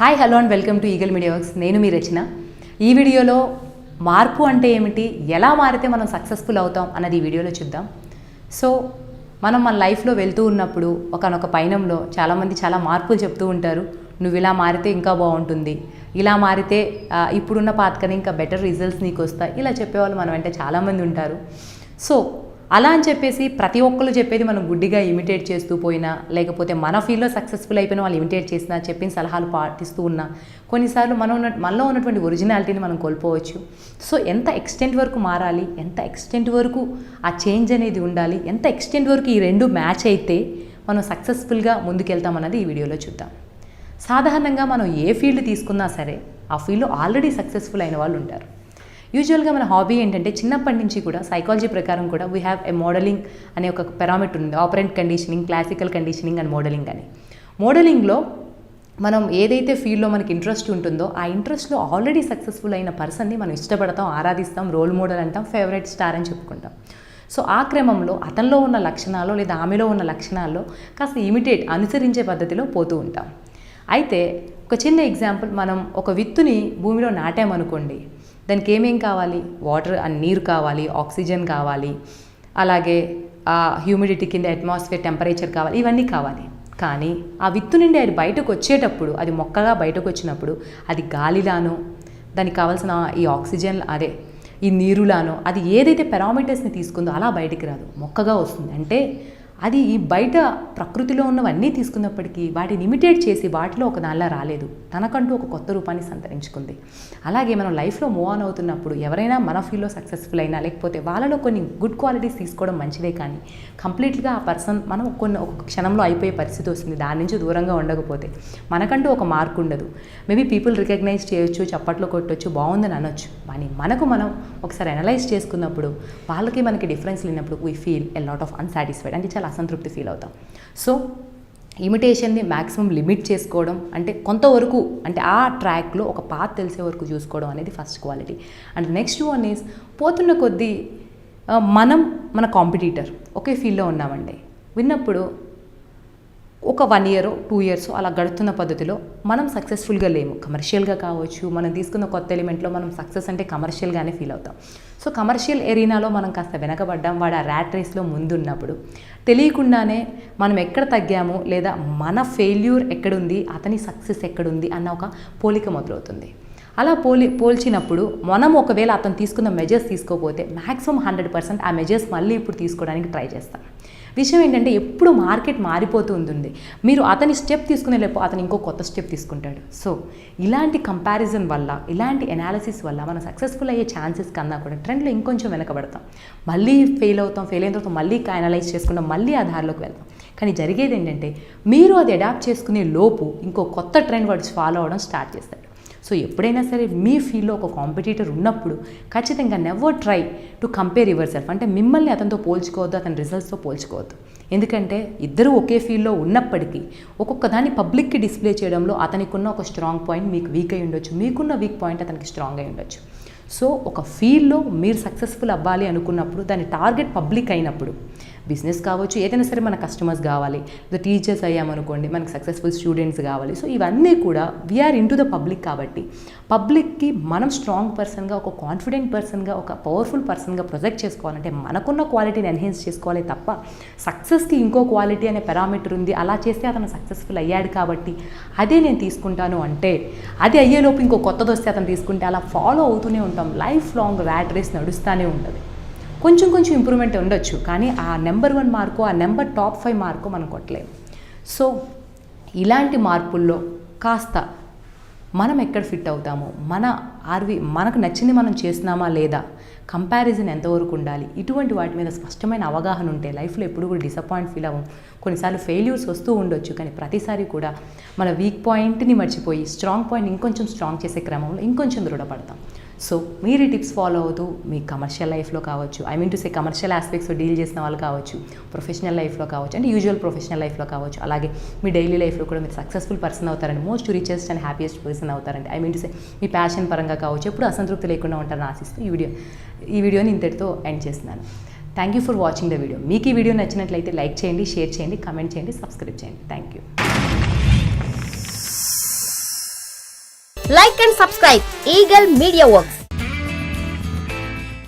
Hi hello and welcome to eagle media works. నేను మీ రచన. ఈ వీడియోలో మార్పు అంటే ఏమిటి, ఎలా మారితే మనం సక్సెస్ఫుల్ అవుతాం అన్నది ఈ వీడియోలో చూద్దాం. సో మనం మన లైఫ్లో వెళ్తూ ఉన్నప్పుడు ఒకనొక పయనంలో చాలామంది చాలా మార్పులు చెప్తూ ఉంటారు. నువ్వు ఇలా మారితే ఇంకా బాగుంటుంది, ఇలా మారితే ఇప్పుడున్న పాత కన్నా ఇంకా బెటర్ రిజల్ట్స్ నీకు వస్తాయి, ఇలా చెప్పేవాళ్ళు మనం అంటే చాలామంది ఉంటారు. సో అలా అని చెప్పేసి ప్రతి ఒక్కరు చెప్పేది మనం గుడ్డిగా ఇమిటేట్ చేస్తూ పోయినా, లేకపోతే మన ఫీల్డ్లో సక్సెస్ఫుల్ అయిపోయిన వాళ్ళు ఇమిటేట్ చేసినా, చెప్పిన సలహాలు పాటిస్తూ ఉన్నా కొన్నిసార్లు మనలో ఉన్నటువంటి ఒరిజినాలిటీని మనం కోల్పోవచ్చు. సో ఎంత ఎక్స్టెంట్ వరకు మారాలి, ఎంత ఎక్స్టెంట్ వరకు ఆ చేంజ్ అనేది ఉండాలి, ఎంత ఎక్స్టెంట్ వరకు ఈ రెండు మ్యాచ్ అయితే మనం సక్సెస్ఫుల్గా ముందుకెళ్తామన్నది ఈ వీడియోలో చూద్దాం. సాధారణంగా మనం ఏ ఫీల్డ్ తీసుకున్నా సరే ఆ ఫీల్డ్లో ఆల్రెడీ సక్సెస్ఫుల్ అయిన వాళ్ళు ఉంటారు. యూజువల్గా మన హాబీ ఏంటంటే చిన్నప్పటి నుంచి కూడా సైకాలజీ ప్రకారం కూడా వీ హ్యావ్ ఎ మోడలింగ్ అనే ఒక పారామీటర్ ఉంది. Operant conditioning, classical conditioning and modelling అని. మోడలింగ్లో మనం ఏదైతే ఫీల్డ్లో మనకి ఇంట్రెస్ట్ ఉంటుందో ఆ ఇంట్రెస్ట్లో ఆల్రెడీ సక్సెస్ఫుల్ అయిన పర్సన్ని మనం ఇష్టపడతాం, ఆరాధిస్తాం, రోల్ మోడల్ అంటాం, ఫేవరెట్ స్టార్ అని చెప్పుకుంటాం. సో ఆ క్రమంలో అతనిలో ఉన్న లక్షణాలు లేదా ఆమెలో ఉన్న లక్షణాల్లో కాస్త అనుసరించే పద్ధతిలో పోతూ ఉంటాం. అయితే ఒక చిన్న ఎగ్జాంపుల్, మనం ఒక విత్తుని భూమిలో నాటామనుకోండి, దానికి ఏమేం కావాలి? వాటర్ అండ్ నీరు కావాలి, ఆక్సిజన్ కావాలి, అలాగే హ్యూమిడిటీ కింద అట్మాస్ఫియర్ టెంపరేచర్ కావాలి, ఇవన్నీ కావాలి. కానీ ఆ విత్తు నుండి అది బయటకు వచ్చేటప్పుడు, అది మొక్కగా బయటకు వచ్చినప్పుడు అది గాలిలానో, దానికి కావాల్సిన ఈ ఆక్సిజన్ ఈ నీరులానో, అది ఏదైతే పారామీటర్స్ని తీసుకుందో అలా బయటికి రాదు, మొక్కగా వస్తుంది. అంటే అది ఈ బయట ప్రకృతిలో ఉన్నవన్నీ తీసుకున్నప్పటికీ వాటిని ఇమిటేట్ చేసి వాటిలో ఒక దానిలా రాలేదు, తనకంటూ ఒక కొత్త రూపాన్ని సంతరించుకుంది. అలాగే మనం లైఫ్లో మూవ్ ఆన్ అవుతున్నప్పుడు ఎవరైనా మన ఫీల్డ్లో సక్సెస్ఫుల్ అయినా, లేకపోతే వాళ్ళలో కొన్ని గుడ్ క్వాలిటీస్ తీసుకోవడం మంచిదే, కానీ కంప్లీట్గా ఆ పర్సన్ మనం ఒక క్షణంలో అయిపోయే పరిస్థితి వస్తుంది. దాని నుంచి దూరంగా ఉండకపోతే మనకంటూ ఒక మార్క్ ఉండదు. మేబీ పీపుల్ రికగ్నైజ్ చేయొచ్చు, చప్పట్లో కొట్టొచ్చు, బాగుందని అనొచ్చు, కానీ మనం ఒకసారి అనలైజ్ చేసుకున్నప్పుడు వాళ్ళకి మనకి డిఫరెన్స్ లేనప్పుడు we feel a lot of unsatisfied, అంటే చాలా అసంతృప్తి ఫీల్ అవుతాం. సో ఇమిటేషన్ని మ్యాక్సిమం లిమిట్ చేసుకోవడం, అంటే కొంతవరకు, అంటే ఆ ట్రాక్లో ఒక పాత్ తెలిసే వరకు చూసుకోవడం అనేది first quality. And next one is, పోతున్న కొద్దీ మన కాంపిటీటర్ ఒకే ఫీల్డ్లో ఉన్నామండి విన్నప్పుడు ఒక 1 year 2 years అలా గడుస్తున్న పద్ధతిలో మనం సక్సెస్ఫుల్గా లేము. కమర్షియల్గా కావచ్చు, మనం తీసుకున్న కొత్త ఎలిమెంట్లో మనం సక్సెస్ అంటే కమర్షియల్గానే ఫీల్ అవుతాం. సో కమర్షియల్ ఎరీనాలో మనం కాస్త వెనకబడ్డాం, వాడు ఆ ర్యాట్ రేస్లో ముందున్నప్పుడు తెలియకుండానే మనం ఎక్కడ తగ్గాము, లేదా మన ఫెయిల్యూర్ ఎక్కడుంది, అతని సక్సెస్ ఎక్కడుంది అన్న ఒక పోలిక మొదలవుతుంది. అలా పోల్చినప్పుడు మనం ఒకవేళ అతను తీసుకున్న మెజర్స్ తీసుకోకపోతే మ్యాక్సిమం 100% ఆ మెజర్స్ మళ్ళీ ఇప్పుడు తీసుకోవడానికి ట్రై చేస్తాం. విషయం ఏంటంటే ఎప్పుడు మార్కెట్ మారిపోతూ ఉంటుంది. మీరు అతని స్టెప్ తీసుకునే లేపు అతను ఇంకో కొత్త స్టెప్ తీసుకుంటాడు. సో ఇలాంటి కంపారిజన్ వల్ల, ఇలాంటి ఎనాలిసిస్ వల్ల మనం సక్సెస్ఫుల్ అయ్యే ఛాన్సెస్ కన్నా కూడా ట్రెండ్లో ఇంకొంచెం వెనకబడతాం. మళ్ళీ ఫెయిల్ అయిన తర్వాత మళ్ళీ అనలైజ్ చేసుకుంటాం, మళ్ళీ ఆ దారిలోకి వెళ్తాం. కానీ జరిగేది ఏంటంటే మీరు అది అడాప్ట్ చేసుకునే లోపు ఇంకో కొత్త ట్రెండ్ వాడు ఫాలో అవ్వడం స్టార్ట్ చేస్తాడు. సో ఎప్పుడైనా సరే మీ ఫీల్డ్లో ఒక కాంపిటీటర్ ఉన్నప్పుడు ఖచ్చితంగా never try to compare your self, అంటే మిమ్మల్ని అతనితో పోల్చుకోవద్దు, అతని రిజల్ట్స్తో పోల్చుకోవద్దు. ఎందుకంటే ఇద్దరు ఒకే ఫీల్డ్లో ఉన్నప్పటికీ ఒక్కొక్క దాన్ని పబ్లిక్కి డిస్ప్లే చేయడంలో అతనికి ఉన్న ఒక స్ట్రాంగ్ పాయింట్ మీకు వీక్ అయి ఉండొచ్చు, మీకున్న వీక్ పాయింట్ అతనికి స్ట్రాంగ్ అయి ఉండొచ్చు. సో ఒక ఫీల్డ్లో మీరు సక్సెస్ఫుల్ అవ్వాలి అనుకున్నప్పుడు, దాని టార్గెట్ పబ్లిక్ అయినప్పుడు, బిజినెస్ కావచ్చు, ఏదైనా సరే మన కస్టమర్స్ కావాలి, టీచర్స్ అయ్యామనుకోండి, మనకి సక్సెస్ఫుల్ స్టూడెంట్స్ కావాలి. సో ఇవన్నీ కూడా we are in to the public. కాబట్టి పబ్లిక్కి మనం స్ట్రాంగ్ పర్సన్గా, ఒక కాన్ఫిడెంట్ పర్సన్గా, ఒక పవర్ఫుల్ పర్సన్గా ప్రొజెక్ట్ చేసుకోవాలంటే మనకున్న క్వాలిటీని ఎన్హాన్స్ చేసుకోవాలి తప్ప సక్సెస్కి ఇంకో క్వాలిటీ అనే పారామీటర్ ఉంది, అలా చేస్తే అతను సక్సెస్ఫుల్ అయ్యాడు కాబట్టి అదే నేను తీసుకుంటాను అంటే అది అయ్యేలోపు ఇంకో కొత్తది వస్తే అతను తీసుకుంటే అలా ఫాలో అవుతూనే ఉంటాం. లైఫ్ లాంగ్ ర్యాట్ రేస్ నడుస్తూనే ఉంటుంది. కొంచెం ఇంప్రూవ్మెంట్ ఉండొచ్చు, కానీ ఆ నెంబర్ 1 మార్కు, ఆ నెంబర్ టాప్ 5 మార్కు మనం కొట్టలేము. సో ఇలాంటి మార్పుల్లో కాస్త మనం ఎక్కడ ఫిట్ అవుతామో, మనకు నచ్చింది మనం చేస్తున్నామా లేదా, కంపారిజన్ ఎంతవరకు ఉండాలి, ఇటువంటి వాటి మీద స్పష్టమైన అవగాహన ఉంటే లైఫ్లో ఎప్పుడు కూడా డిసప్పాయింట్ ఫీల్ అవ్వం. కొన్నిసార్లు ఫెయిల్యూర్స్ వస్తూ ఉండొచ్చు, కానీ ప్రతిసారి కూడా మన వీక్ పాయింట్ని మర్చిపోయి స్ట్రాంగ్ పాయింట్ ఇంకొంచెం స్ట్రాంగ్ చేసే క్రమంలో ఇంకొంచెం దృఢపడతాం. సో మీరు టిప్స్ ఫాలో అవుతూ మీ కమర్షియల్ లైఫ్లో కావచ్చు, కమర్షియల్ ఆస్పెక్ట్స్లో డీల్ చేసిన వాళ్ళు కావచ్చు, ప్రొఫెషనల్ లైఫ్లో కావచ్చు, అంటే యూజువల్ ప్రొఫెషనల్ లైఫ్లో కావచ్చు, అలాగే మీ డైలీ లైఫ్లో కూడా మీరు సక్సెస్ఫుల్ పర్సన్ అవుతారండి, most richest and happiest person అవుతారండి. మీ ప్యాషన్ పరంగా కావచ్చు, ఎప్పుడు అసంతృప్తి లేకుండా ఉంటారని ఆశిస్తూ ఈ వీడియోని ఇంతటితో ఎండ్ చేస్తున్నాను. Thank you for watching the video. మీకు ఈ వీడియో నచ్చినట్లయితే లైక్ చేయండి, షేర్ చేయండి, కమెంట్ చేయండి, సబ్స్క్రైబ్ చేయండి. Thank you. Like and subscribe Eagle Media Works.